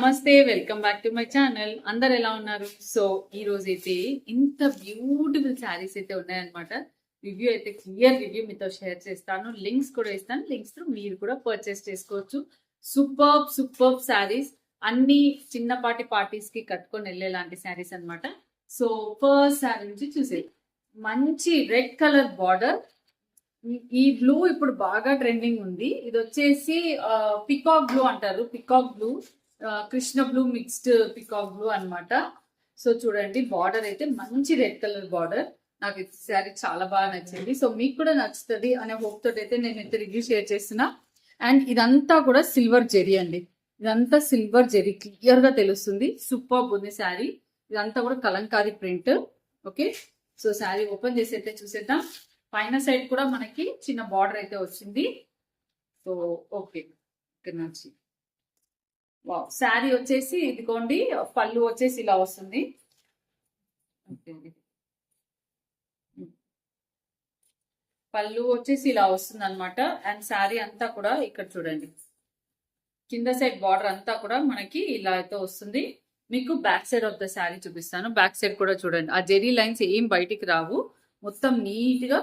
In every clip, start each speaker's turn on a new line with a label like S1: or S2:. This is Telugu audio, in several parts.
S1: నమస్తే, welcome back to my channel. అందరు ఎలా ఉన్నారు? సో ఈ రోజు అయితే ఇంత బ్యూటిఫుల్ శారీస్ అయితే ఉన్నాయన్నమాట. రివ్యూ అయితే క్లియర్ రివ్యూ మీతో షేర్ చేస్తాను. లింక్స్ కూడా ఇస్తాను. లింక్స్ తో మీరు కూడా పర్చేస్ చేసుకోవచ్చు. సూపర్ శారీస్, అన్ని చిన్నపాటి పార్టీస్ కి కట్టుకొని వెళ్ళేలాంటి శారీస్ అన్నమాట. సో ఫస్ట్ శారీ నుంచి చూసే, మంచి రెడ్ కలర్ బార్డర్. ఈ బ్లూ ఇప్పుడు బాగా ట్రెండింగ్ ఉంది. ఇది వచ్చేసి పికాక్ బ్లూ అంటారు. Peacock blue, Krishna blue mixed peacock blue అన్నమాట. సో చూడండి, బార్డర్ అయితే మంచి రెడ్ కలర్ బార్డర్. నాకు ఈ శారీ చాలా బాగా నచ్చింది. సో మీకు కూడా నచ్చుతుంది అనే హోప్ తోటి అయితే నేను అయితే రివ్యూ షేర్ చేస్తున్నా. అండ్ ఇదంతా కూడా సిల్వర్ జెరీ అండి. ఇదంతా సిల్వర్ జెరీ, క్లియర్ గా తెలుస్తుంది. సూపర్ ఉంది శారీ. ఇదంతా కూడా Kalamkari print. Okay, so sari open చేసి అయితే చూసేద్దాం. పైన సైడ్ కూడా మనకి చిన్న బార్డర్ అయితే వచ్చింది. సో ఓకే, ఇక్కడ నుంచి వావ్. శారీ వచ్చేసి ఇదిగోండి, పళ్ళు వచ్చేసి ఇలా వస్తుంది. పళ్ళు వచ్చేసి ఇలా వస్తుంది అనమాట. అండ్ శారీ అంతా కూడా ఇక్కడ చూడండి, కింద సైడ్ బార్డర్ అంతా కూడా మనకి ఇలా అయితే వస్తుంది. మీకు back side of the sari చూపిస్తాను. బ్యాక్ సైడ్ కూడా చూడండి, ఆ జెరీ లైన్స్ ఏం బయటికి రావు, మొత్తం నీట్ గా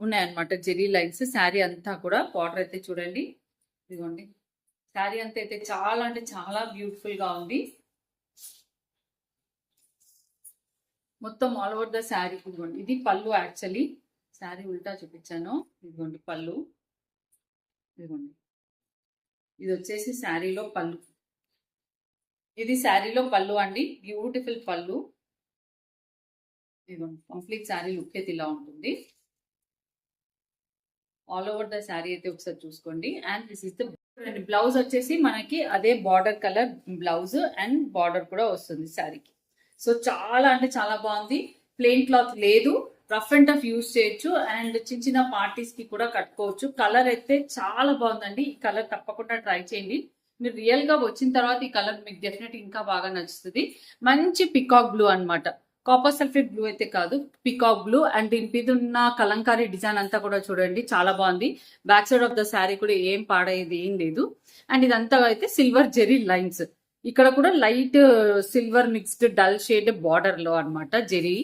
S1: ఉన్నాయన్నమాట జెరీ లైన్స్. శారీ అంతా కూడా బార్డర్ అయితే చూడండి, ఇదిగోండి. శారీ అంతా అయితే చాలా అంటే చాలా బ్యూటిఫుల్ గా ఉంది. మొత్తం ఆల్ ఓవర్ ద శారీ. ఇదిగోండి, ఇది పళ్ళు. యాక్చువల్లీ శారీ ఉల్టా చూపించాను. ఇదిగోండి పళ్ళు, ఇదిగోండి. ఇది వచ్చేసి శారీలో పళ్ళు. ఇది శారీలో పళ్ళు అండి, బ్యూటిఫుల్ పళ్ళు. ఇదిగోండి, కంప్లీట్ శారీ లుక్ అయితే ఇలా ఉంటుంది. ఆల్ ఓవర్ ద శారీ అయితే ఒకసారి చూసుకోండి. And this is the blouse వచ్చేసి మనకి అదే border colour blouse and border కూడా వస్తుంది శారీకి. సో చాలా అంటే చాలా బాగుంది. ప్లెయిన్ క్లాత్ లేదు, రఫ్ అండ్ టఫ్ యూజ్ చేయొచ్చు. అండ్ చిన్న చిన్న పార్టీస్ కి కూడా కట్టుకోవచ్చు. కలర్ అయితే చాలా బాగుందండి. ఈ కలర్ తప్పకుండా ట్రై చేయండి. మీరు రియల్ గా వచ్చిన తర్వాత ఈ కలర్ మీకు డెఫినెట్ ఇంకా బాగా నచ్చుతుంది. మంచి పికాక్ బ్లూ అన్నమాట. కాపర్ సల్ఫేట్ బ్లూ అయితే కాదు, పికాక్ బ్లూ. అండ్ దీని మీద ఉన్న కలంకారీ డిజైన్ అంతా కూడా చూడండి, చాలా బాగుంది. Back side of the sari కూడా ఏం పాడేది ఏం లేదు. అండ్ ఇదంతా అయితే సిల్వర్ జెరీ లైన్స్. ఇక్కడ కూడా light silver mixed dull shade border లో అన్నమాట జెరీ.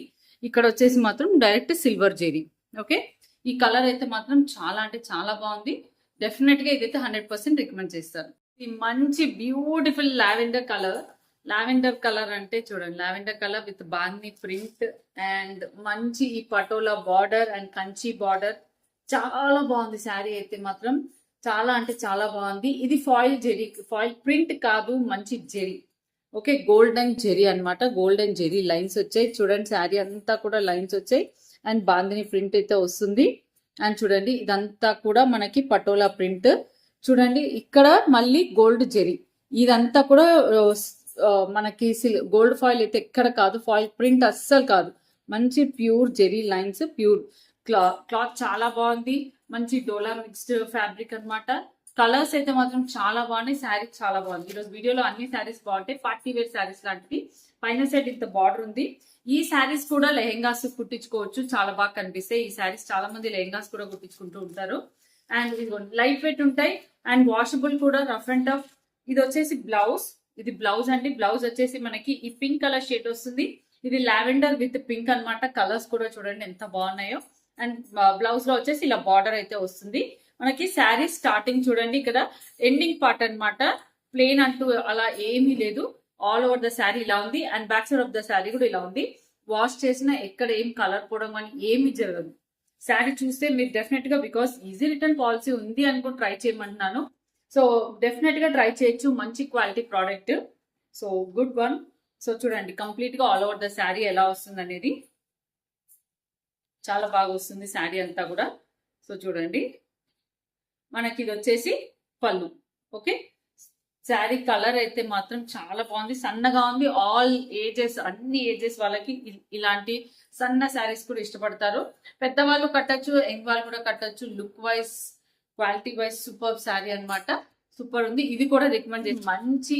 S1: ఇక్కడ వచ్చేసి మాత్రం డైరెక్ట్ సిల్వర్ జెరీ. ఓకే, ఈ కలర్ అయితే మాత్రం చాలా అంటే చాలా బాగుంది. డెఫినెట్ గా ఇదైతే 100% రికమెండ్ చేస్తారు. ఈ మంచి beautiful lavender colour. Lavender colour అంటే చూడండి, లావెండర్ కలర్ విత్ బాందీ ప్రింట్ అండ్ మంచి ఈ patola border and Kanchi border. చాలా బాగుంది శారీ అయితే మాత్రం, చాలా అంటే చాలా బాగుంది. ఇది ఫాయిల్ జెరీ, ఫాయిల్ ప్రింట్ కాదు, మంచి జెరీ. ఓకే, గోల్డెన్ జెరీ అన్నమాట. గోల్డెన్ జెరీ లైన్స్ వచ్చాయి చూడండి. శారీ అంతా కూడా లైన్స్ వచ్చాయి అండ్ బాందిని ప్రింట్ అయితే వస్తుంది. అండ్ చూడండి, ఇదంతా కూడా మనకి పటోలా ప్రింట్. చూడండి, ఇక్కడ మళ్ళీ గోల్డ్ జెరీ. ఇదంతా కూడా మనకి గోల్డ్ ఫాయిల్ అయితే ఎక్కడ కాదు, ఫాయిల్ ప్రింట్ అస్సలు కాదు. మంచి pure zari lines, pure cloth చాలా బాగుంది. మంచి డోలా మిక్స్డ్ ఫ్యాబ్రిక్ అన్నమాట. కలర్స్ అయితే మాత్రం చాలా బాగున్నాయి. శారీ చాలా బాగుంది. ఈరోజు వీడియోలో అన్ని శారీస్ బాగుంటాయి, పార్టీ వేర్ శారీస్ లాంటివి. పైన సైడ్ ఇంత బార్డర్ ఉంది. ఈ శారీస్ కూడా లెహెంగాస్ కుట్టించుకోవచ్చు, చాలా బాగా కనిపిస్తాయి. ఈ శారీస్ చాలా మంది లెహెంగాస్ కూడా కుట్టించుకుంటూ ఉంటారు. అండ్ ఇది లైట్ వెయిట్ ఉంటాయి అండ్ వాషబుల్ కూడా, రఫ్ అండ్ టఫ్. ఇది వచ్చేసి బ్లౌజ్. ఇది బ్లౌజ్ అండి. బ్లౌజ్ వచ్చేసి మనకి ఈ పింక్ కలర్ షేడ్ వస్తుంది. ఇది లావెండర్ విత్ పింక్ అన్నమాట. కలర్స్ కూడా చూడండి ఎంత బాగున్నాయో. అండ్ బ్లౌజ్ లో వచ్చేసి ఇలా బార్డర్ అయితే వస్తుంది మనకి. శారీ స్టార్టింగ్ చూడండి, ఇక్కడ ఎండింగ్ పార్ట్ అన్నమాట. ప్లెయిన్ అంటూ అలా ఏమీ లేదు. ఆల్ ఓవర్ ద శారీ ఇలా ఉంది. And back side of the sari కూడా ఇలా ఉంది. వాష్ చేసిన ఎక్కడ ఏం కలర్ పోవడం అని ఏమీ జరగదు. శారీ చూస్తే మీరు డెఫినెట్ గా, బికాస్ ఈజీ రిటర్న్ పాలసీ ఉంది అనుకో ట్రై చేయమంటున్నాను. సో డెఫినెట్ గా ట్రై చేయొచ్చు. మంచి quality product. So good one. So చూడండి, కంప్లీట్ గా ఆల్ ఓవర్ ద శారీ ఎలా వస్తుంది అనేది చాలా బాగా వస్తుంది శారీ అంతా కూడా. సో చూడండి, మనకి ఇది వచ్చేసి పళ్ళు. ఓకే, శారీ కలర్ అయితే మాత్రం చాలా బాగుంది, సన్నగా ఉంది. ఆల్ ఏజెస్, అన్ని ఏజెస్ వాళ్ళకి ఇలాంటి సన్న శారీస్ కూడా ఇష్టపడతారు. పెద్దవాళ్ళు కట్టచ్చు, యంగ్ వాళ్ళు కూడా కట్టచ్చు. Look wise, quality wise super sari అన్నమాట. సూపర్ ఉంది. ఇది కూడా రికమెండ్ చేసి, మంచి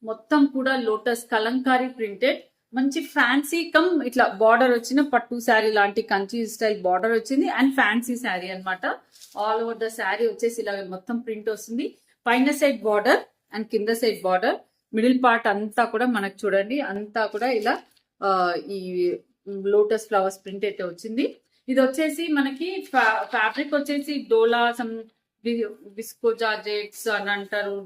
S1: మొత్తం కూడా లోటస్ కలంకారీ ప్రింటెడ్, మంచి ఫ్యాన్సీ కమ్ ఇట్లా బార్డర్ వచ్చిన పట్టు శారీ లాంటి కంచి స్టైల్ బార్డర్ వచ్చింది. అండ్ ఫ్యాన్సీ శారీ అన్నమాట. ఆల్ ఓవర్ ద శారీ వచ్చేసి ఇలా మొత్తం ప్రింట్ వస్తుంది. పైన సైడ్ బార్డర్ అండ్ కింద సైడ్ బార్డర్. మిడిల్ పార్ట్ అంతా కూడా మనకు చూడండి అంతా కూడా ఇలా ఈ లోటస్ ఫ్లవర్స్ ప్రింట్ అయితే వచ్చింది. ఇది వచ్చేసి మనకి ఫ్యాబ్రిక్ వచ్చేసి డోలా సమ్ విస్కో జార్జెట్స్ అని అంటారు.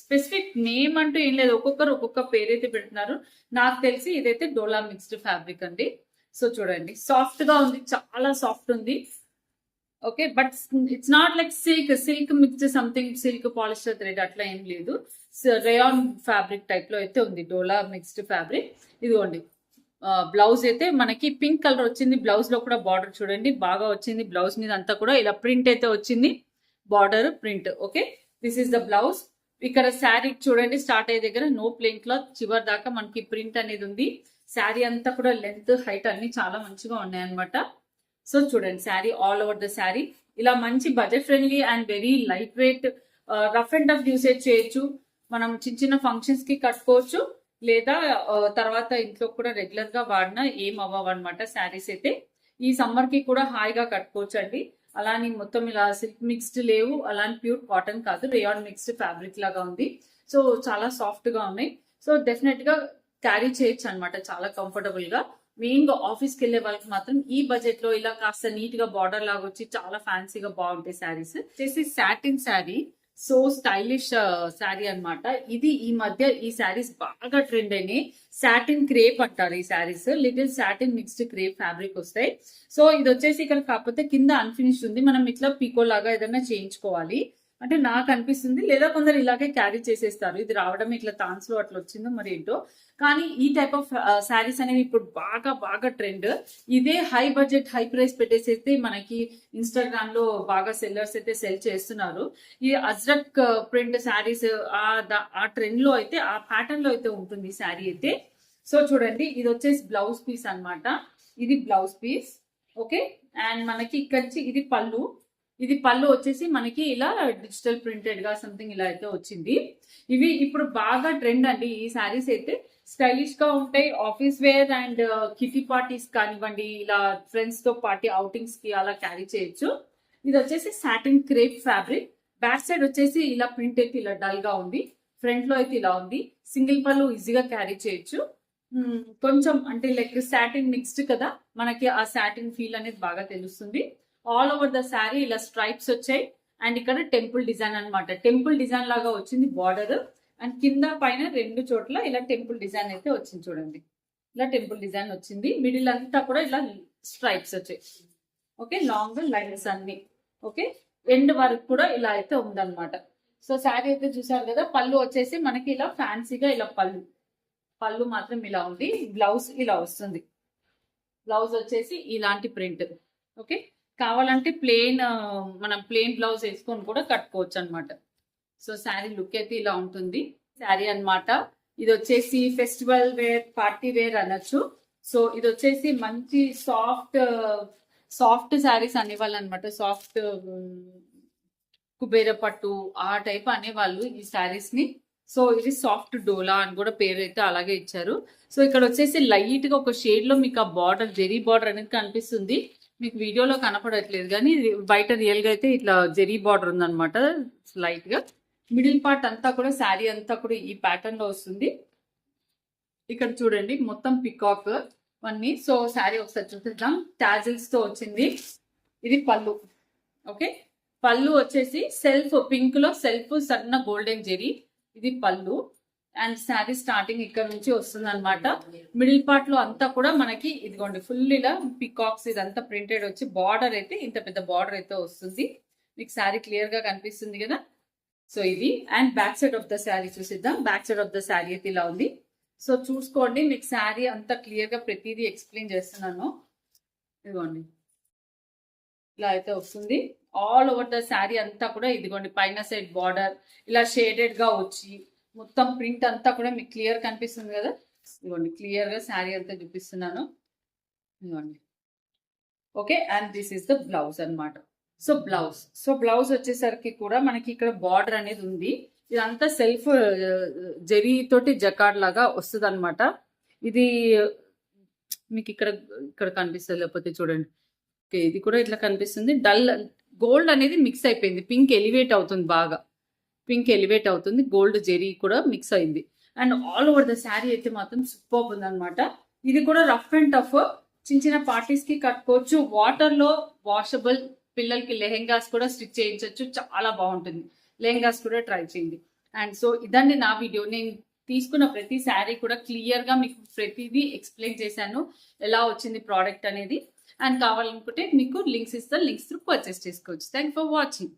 S1: స్పెసిఫిక్ నేమ్ అంటూ ఏం లేదు, ఒక్కొక్కరు ఒక్కొక్క పేరైతే పెడుతున్నారు. నాకు తెలిసి ఇదైతే డోలా మిక్స్డ్ ఫ్యాబ్రిక్ అండి. సో చూడండి సాఫ్ట్ గా ఉంది, చాలా సాఫ్ట్ ఉంది. Okay, but it's not like silk mixed something silk polyester thread అట్లా ఏం లేదు. రేయాన్ ఫ్యాబ్రిక్ టైప్ లో అయితే ఉంది డోలా మిక్స్డ్ ఫ్యాబ్రిక్. ఇదిగోండి బ్లౌజ్ అయితే మనకి పింక్ కలర్ వచ్చింది. బ్లౌజ్ లో కూడా బార్డర్ చూడండి బాగా వచ్చింది. బ్లౌజ్ మీద అంతా కూడా ఇలా ప్రింట్ అయితే వచ్చింది, border print. Okay, this is the blouse. ఇక్కడ శారీ చూడండి స్టార్ట్ అయ్యే దగ్గర నో ప్లెయిన్ క్లాత్, చివరి దాకా మనకి ప్రింట్ అనేది ఉంది. శారీ అంతా కూడా లెంత్ హైట్ అన్ని చాలా మంచిగా ఉన్నాయి అనమాట. సో చూడండి sari all over the sari ఇలా మంచి budget friendly and very light weight, rough and tough usage చేయొచ్చు. మనం చిన్న చిన్న ఫంక్షన్స్ కి కట్టుకోవచ్చు, లేదా తర్వాత ఇంట్లో కూడా రెగ్యులర్ గా వాడినా ఏం అవ్వవు అనమాట. శారీస్ అయితే ఈ సమ్మర్ కి కూడా హాయిగా కట్టుకోవచ్చు అండి. అలాని మొత్తం ఇలా సిల్క్ మిక్స్డ్ లేవు, అలాని ప్యూర్ కాటన్ కాదు, రేయాన్ మిక్స్డ్ ఫ్యాబ్రిక్ లాగా ఉంది. సో చాలా సాఫ్ట్ గా ఉన్నాయి. సో డెఫినెట్ గా క్యారీ చేయొచ్చు అనమాట చాలా కంఫర్టబుల్ గా. మెయిన్ గా ఆఫీస్ కి వెళ్లే వాళ్ళకి మాత్రం ఈ బడ్జెట్ లో ఇలా కాస్త నీట్ గా బార్డర్ లాగా వచ్చి చాలా ఫ్యాన్సీగా బాగుంటాయి శారీస్. వచ్చేసి satin sari, so stylish sari అనమాట. ఇది ఈ మధ్య ఈ శారీస్ బాగా ట్రెండ్ అయినాయి. సాటిన్ క్రేప్ అంటారు ఈ saris, little satin mixed crepe fabric వస్తాయి. సో ఇది వచ్చేసి ఇక్కడ కాకపోతే కింద అన్ఫినిష్డ్ ఉంది, మనం ఇట్లా పీకో లాగా ఏదైనా చేయించుకోవాలి అంటే నాకు అనిపిస్తుంది. లేదా కొందరు ఇలాగే క్యారీ చేసేస్తారు. ఇది రావడం ఇట్లా థాన్స్ లో అట్లా వచ్చిందో మరి ఏంటో, కానీ ఈ టైప్ ఆఫ్ శారీస్ అనేవి ఇప్పుడు బాగా బాగా ట్రెండ్. ఇదే హై బడ్జెట్ హై ప్రైస్ పెట్టేసి మనకి ఇన్స్టాగ్రామ్ లో బాగా సెల్లర్స్ అయితే సెల్ చేస్తున్నారు. ఈ అజ్రక్ ప్రింట్ శారీస్ ఆ ట్రెండ్ లో అయితే ఆ ప్యాటర్న్ లో అయితే ఉంటుంది ఈ శారీ అయితే. సో చూడండి ఇది వచ్చేసి బ్లౌజ్ పీస్ అన్నమాట. ఇది బ్లౌజ్ పీస్. ఓకే, అండ్ మనకి ఇక్కడ నుంచి ఇది పళ్ళు. ఇది పళ్ళు వచ్చేసి మనకి ఇలా డిజిటల్ ప్రింటెడ్ గా సంథింగ్ ఇలా అయితే వచ్చింది. ఇవి ఇప్పుడు బాగా ట్రెండ్ అండి ఈ శారీస్ అయితే. స్టైలిష్ గా ఉంటాయి, office wear and kitty parties కానివ్వండి, ఇలా ఫ్రెండ్స్ తో పార్టీ అవుటింగ్స్ కి అలా క్యారీ చేయొచ్చు. ఇది వచ్చేసి satin crepe fabric. Back side వచ్చేసి ఇలా ప్రింట్ అయితే ఇలా డల్ గా ఉంది, ఫ్రంట్ లో అయితే ఇలా ఉంది. సింగిల్ పళ్ళు ఈజీగా క్యారీ చేయొచ్చు. కొంచెం అంటే లైక్ సాటిన్ మిక్స్డ్ కదా, మనకి ఆ సాటిన్ ఫీల్ అనేది బాగా తెలుస్తుంది. ఆల్ ఓవర్ ద శారీ ఇలా స్ట్రైప్స్ వచ్చాయి అండ్ ఇక్కడ టెంపుల్ డిజైన్ అనమాట. టెంపుల్ డిజైన్ లాగా వచ్చింది బార్డర్, అండ్ కింద పైన రెండు చోట్ల ఇలా టెంపుల్ డిజైన్ అయితే వచ్చింది చూడండి. ఇలా టెంపుల్ డిజైన్ వచ్చింది, మిడిల్ అంతా కూడా ఇలా స్ట్రైప్స్ వచ్చాయి. ఓకే, లాంగ్ లైన్స్ అన్ని. ఓకే, ఎండ్ వరకు కూడా ఇలా అయితే ఉందన్నమాట. సో శారీ అయితే చూసారు కదా. పళ్ళు వచ్చేసి మనకి ఇలా ఫ్యాన్సీగా ఇలా పళ్ళు మాత్రం ఇలా ఉంది. బ్లౌజ్ ఇలా వస్తుంది. బ్లౌజ్ వచ్చేసి ఇలాంటి ప్రింట్. ఓకే, కావాలంటే మనం ప్లెయిన్ బ్లౌజ్ వేసుకొని కూడా కట్టుకోవచ్చు అనమాట. సో శారీ లుక్ అయితే ఇలా ఉంటుంది శారీ అన్నమాట. ఇది వచ్చేసి ఫెస్టివల్ వేర్, పార్టీ వేర్ అనొచ్చు. సో ఇది వచ్చేసి మంచి సాఫ్ట్ శారీస్ అనేవాళ్ళు అనమాట. సాఫ్ట్ కుబేర పట్టు ఆ టైప్ అనేవాళ్ళు ఈ శారీస్ ని. సో ఇది సాఫ్ట్ డోలా అని కూడా పేరు అయితే అలాగే ఇచ్చారు. సో ఇక్కడ వచ్చేసి లైట్ గా ఒక షేడ్ లో మీకు ఆ బార్డర్, జెరీ బార్డర్ అనేది కనిపిస్తుంది. మీకు వీడియోలో కనపడట్లేదు కానీ బయట రియల్ గా అయితే ఇట్లా జెరీ బార్డర్ ఉందన్నమాట లైట్ గా. మిడిల్ పార్ట్ అంతా కూడా శారీ అంతా కూడా ఈ ప్యాటర్న్ లో వస్తుంది. ఇక్కడ చూడండి మొత్తం పికాక్ అన్ని. సో శారీ ఒకసారి చూద్దాం. టాజిల్స్ తో వచ్చింది. ఇది పళ్ళు. ఓకే, పళ్ళు వచ్చేసి సెల్ఫ్ పింక్ లో సెల్ఫ్ సన్న గోల్డెన్ జెరీ. ఇది పళ్ళు అండ్ శారీ స్టార్టింగ్ ఇక్కడ నుంచి వస్తుంది అనమాట. మిడిల్ పార్ట్ లో అంతా కూడా మనకి ఇదిగోండి ఫుల్ ఇలా పికాక్స్ ఇదంతా ప్రింటెడ్ వచ్చి బార్డర్ అయితే ఇంత పెద్ద బార్డర్ అయితే వస్తుంది. మీకు శారీ క్లియర్ గా కనిపిస్తుంది కదా. సో ఇది and back side of the sari చూసిద్దాం. Back side of the sari అయితే ఇలా ఉంది. సో చూసుకోండి, మీకు శారీ అంతా క్లియర్ గా ప్రతిదీ ఎక్స్ప్లెయిన్ చేస్తున్నాను. ఇదిగోండి ఇలా అయితే వస్తుంది. ఆల్ ఓవర్ ద శారీ అంతా కూడా ఇదిగోండి పైన సైడ్ బార్డర్ ఇలా షేడెడ్ గా వచ్చి మొత్తం ప్రింట్ అంతా కూడా మీకు క్లియర్ కనిపిస్తుంది కదా. ఇదిగోండి క్లియర్ గా శారీ అంతా చూపిస్తున్నాను. ఇదిగోండి. Okay, and this is the blouse అనమాట. సో బ్లౌజ్ వచ్చేసరికి కూడా మనకి ఇక్కడ బార్డర్ అనేది ఉంది. ఇదంతా సెల్ఫ్ జెరీ తోటి జకార్డ్ లాగా వస్తుంది అనమాట. ఇది మీకు ఇక్కడ కనిపిస్తుంది, లేకపోతే చూడండి. ఓకే, ఇది కూడా ఇట్లా కనిపిస్తుంది. డల్ గోల్డ్ అనేది మిక్స్ అయిపోయింది. పింక్ ఎలివేట్ అవుతుంది బాగా. పింక్ ఎలివేట్ అవుతుంది, గోల్డ్ జెరీ కూడా మిక్స్ అయింది. And all over the sari అయితే మాత్రం సూపర్ ఉందన్నమాట. ఇది కూడా రఫ్ అండ్ టఫ్, చిన్న చిన్న పార్టీస్ కి కట్టుకోవచ్చు. వాటర్ లో వాషబుల్, పిల్లలకి లెహెంగాస్ కూడా స్టిచ్ చేయించవచ్చు. చాలా బాగుంటుంది. లెహెంగాస్ కూడా ట్రై చేయండి. అండ్ సో ఇదండి నా వీడియో. నేను తీసుకున్న ప్రతి శారీ కూడా క్లియర్ గా మీకు ప్రతిదీ ఎక్స్ప్లెయిన్ చేశాను, ఎలా వచ్చింది ప్రోడక్ట్ అనేది. అండ్ కావాలనుకుంటే మీకు లింక్స్ ఇస్తాను, లింక్స్ త్రూ పర్చేస్ చేసుకోవచ్చు. Thank for watching.